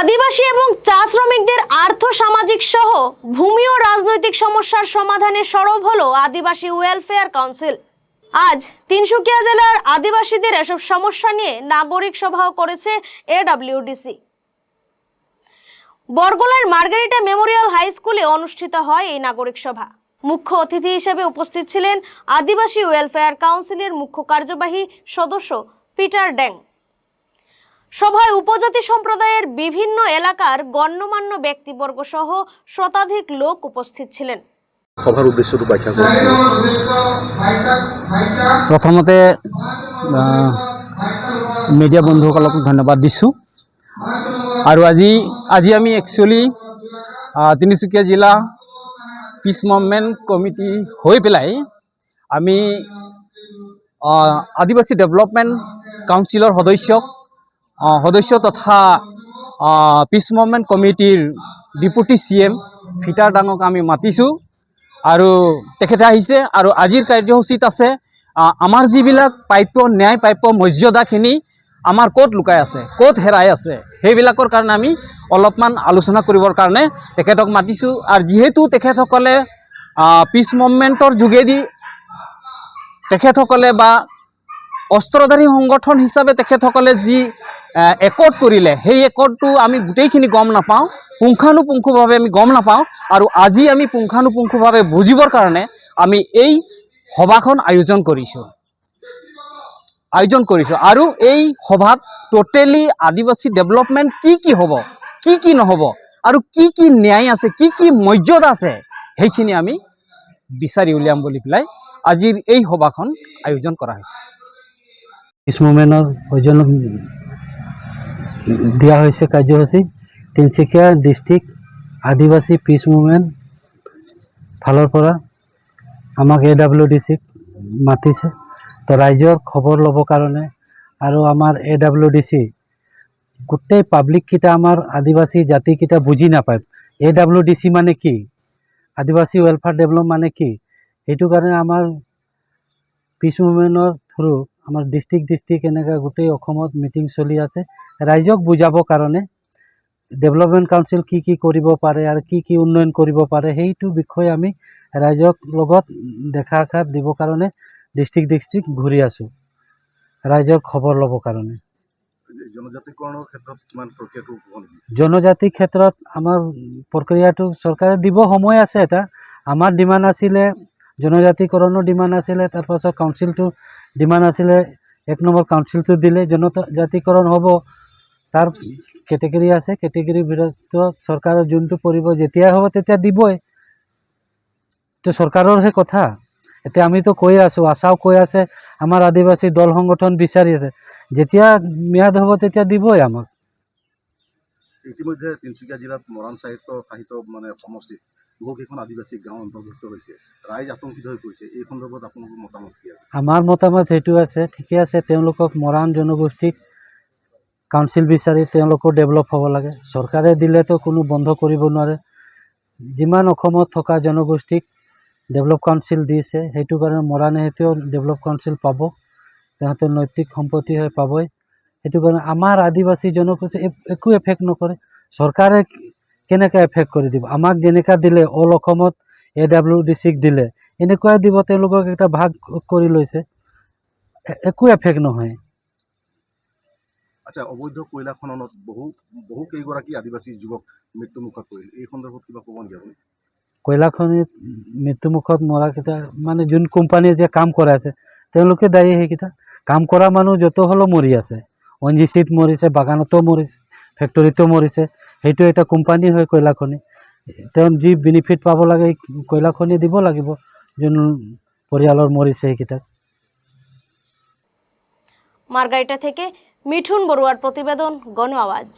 আদিবাসী এবং চা শ্রমিকদের আর্থ সামাজিক সহ ভূমি ও রাজনৈতিক সমস্যার সমাধানে সরব হলো আদিবাসী ওয়েলফেয়ার কাউন্সিল। আজ তিনসুকিয়া জেলার আদিবাসীদের এসব সমস্যা নিয়ে নাগরিক সভাও করেছে এডব্লিউডিসি। বরগোলার মার্গারিটা মেমোরিয়াল হাই স্কুলে অনুষ্ঠিত হয় এই নাগরিক সভা। মুখ্য অতিথি হিসেবে উপস্থিত ছিলেন আদিবাসী ওয়েলফেয়ার কাউন্সিলের মুখ্য কার্যবাহী সদস্য পিটার ড্যাং। সভায় উপজাতি সম্প্রদায়ের বিভিন্ন এলাকার গণ্যমান্য ব্যক্তিবর্গ সহ শতাধিক লোক উপস্থিত ছিলেন। সভার উদ্দেশ্যটো ব্যাখ্যা করুন। প্রথমতে মিডিয়া বন্ধুসকলক ধন্যবাদ দিছোঁ। আৰু আজি আমি একচুৱেলি তিনিচুকীয়া জিলা পিছ মুভমেণ্ট কমিটি হৈ পেলাই আমি আদিবাসী ডেভেলপমেণ্ট কাউন্সিলৰ সদস্য তথা পিছ মুভমেণ্ট কমিটিৰ ডিপুটি CM পিটাৰ ডাঙক আমি মাতিছোঁ আৰু তেখেতে আহিছে। আৰু আজিৰ কাৰ্যসূচীত আছে আমাৰ যিবিলাক প্ৰাপ্য ন্যায় প্ৰাপ্য মৰ্যাদাখিনি আমাৰ ক'ত লুকাই আছে, ক'ত হেৰাই আছে, সেইবিলাকৰ কাৰণে আমি অলপমান আলোচনা কৰিবৰ কাৰণে তেখেতক মাতিছোঁ। আৰু যিহেতু তেখেতসকলে পিছ মুভমেণ্টৰ যোগেদি তেখেতসকলে বা অস্ত্ৰধাৰী সংগঠন হিচাপে তেখেতসকলে যি একৰ্ড কৰিলে সেই একৰ্ডটো আমি গোটেইখিনি গম নাপাওঁ, পুংখানুপুংখভাৱে আমি গম নাপাওঁ। আৰু আজি আমি পুংখানুপুংখভাৱে বুজিবৰ কাৰণে আমি এই সভাখন আয়োজন কৰিছোঁ। আৰু এই সভাত টোটেলি আদিবাসী ডেভেলপমেণ্ট কি হ'ব, কি নহ'ব, আৰু কি ন্যায় আছে, কি মৰ্যাদা আছে, সেইখিনি আমি বিচাৰি উলিয়াম বুলি পেলাই আজিৰ এই সভাখন আয়োজন কৰা হৈছে। পিছ মুভমেণ্টৰ প্ৰয়োজন দিয়া হৈছে কাৰ্যসূচী। তিনিচুকীয়া ডিষ্ট্ৰিক্ট আদিবাসী পিছ মুভমেণ্ট ফালৰ পৰা আমাক AWDCক মাতিছে, তো ৰাইজৰ খবৰ ল'বৰ কাৰণে। আৰু আমাৰ AWDC গোটেই পাব্লিককেইটা আমাৰ আদিবাসী জাতিকেইটা বুজি নাপায় AWDC মানে কি, আদিবাসী ৱেলফেয়াৰ ডেভেলপ মানে কি। সেইটো কাৰণে আমাৰ পিছ মুভমেণ্টৰ থ্ৰু আমাৰ ডিষ্ট্ৰিক্ট এনেকৈ গোটেই অসমত মিটিং চলি আছে ৰাইজক বুজাবৰ কাৰণে। ডেভেলপমেণ্ট কাউন্সিল কি কৰিব পাৰে আৰু কি উন্নয়ন কৰিব পাৰে সেইটো বিষয়ে আমি ৰাইজক লগত দেখা সাক্ষাৎ দিবৰ কাৰণে ডিষ্ট্ৰিক্ট ঘূৰি আছোঁ ৰাইজৰ খবৰ ল'বৰ কাৰণে। জনজাতিকৰণৰ ক্ষেত্ৰত কিমান প্ৰক্ৰিয়াটো জনজাতিৰ ক্ষেত্ৰত আমাৰ প্ৰক্ৰিয়াটো চৰকাৰে দিব সময় আছে। এটা আমাৰ ডিমাণ্ড আছিলে জনজাতিকৰণৰ ডিমাণ্ড আছিলে, তাৰপাছত কাউন্সিলটো ডিমাণ্ড আছিলে, 1 নম্বৰ কাউন্সিলটো দিলে জনজাতিকৰণ হ'ব। তাৰ কেটেগৰী আছে, কেটেগৰীৰ ভিতৰত চৰকাৰৰ যোনটো পৰিব যেতিয়া হ'ব তেতিয়া দিবই। তো চৰকাৰৰহে কথা। এতিয়া আমিতো কৈ আছোঁ, আশাও কৈ আছে, আমাৰ আদিবাসী দল সংগঠন বিচাৰি আছে, যেতিয়া ম্যাদ হ'ব তেতিয়া দিবই আমাক। ইতিমধ্যে তিনিচুকীয়া জিলাত মৰাণ সাহিত্য মানে সমষ্টিত বহুকেইখন আদিবাসী গাঁও অন্তৰ্ভুক্ত হৈছে। ৰাইজ আতংকিত হৈ পৰিছে। এই সন্দৰ্ভত আপোনালোকৰ মতামত কি আছে? আমাৰ মতামত সেইটো আছে, ঠিকে আছে। তেওঁলোকক মৰাণ জনগোষ্ঠীক কাউন্সিল বিচাৰি তেওঁলোকৰ ডেভেলপ হ'ব লাগে। চৰকাৰে দিলেতো কোনো বন্ধ কৰিব নোৱাৰে। যিমান অসমত থকা জনগোষ্ঠীক ডেভেলপ কাউন্সিল দিছে, সেইটো কাৰণে মৰাণে সেইটোও ডেভেলপ কাউন্সিল পাব, তেহঁতৰ নৈতিক সম্পত্তি হৈ পাবই। সেইটো কাৰণে আমাৰ আদিবাসী জনগোষ্ঠী একো এফেক্ট নকৰে। চৰকাৰে কেনেকৈ এফেক্ট কৰি দিব? আমাক যেনেকৈ দিলে অল অসমত AWDCক দিলে এনেকুৱাই দিব। তেওঁলোকক এটা ভাগ কৰি লৈছে, একো এফেক্ট নহয়। আচ্ছা, অবৈধ কয়লা খননত বহু কেইগৰাকী আদিবাসী যুৱক মৃত্যুমুখত পৰিল। এই সন্দৰ্ভত কিবা ক'ব নেকি আপুনি? কয়লা খনিত মৃত্যুমুখত মৰাকেইটা মানে যোন কোম্পানীয়ে যে কাম কৰাই আছে তেওঁলোকে দায়ী। সেইকেইটা কাম কৰা মানুহ যত হ'লেও মৰি আছে, ONGCত মৰিছে, বাগানতো মৰিছে, ফেক্টৰীতো মৰিছে। সেইটো এটা কোম্পানী হয় কয়লা খনি। তেওঁ যি বেনিফিট পাব লাগে কয়লা খনি দিব লাগিব যোন পৰিয়ালৰ মৰিছে সেইকেইটাক। মাৰ্গাৰিটা থেকে মিঠুন বড়ুয়াৰ প্ৰতিবেদন, গণ আওয়াজ।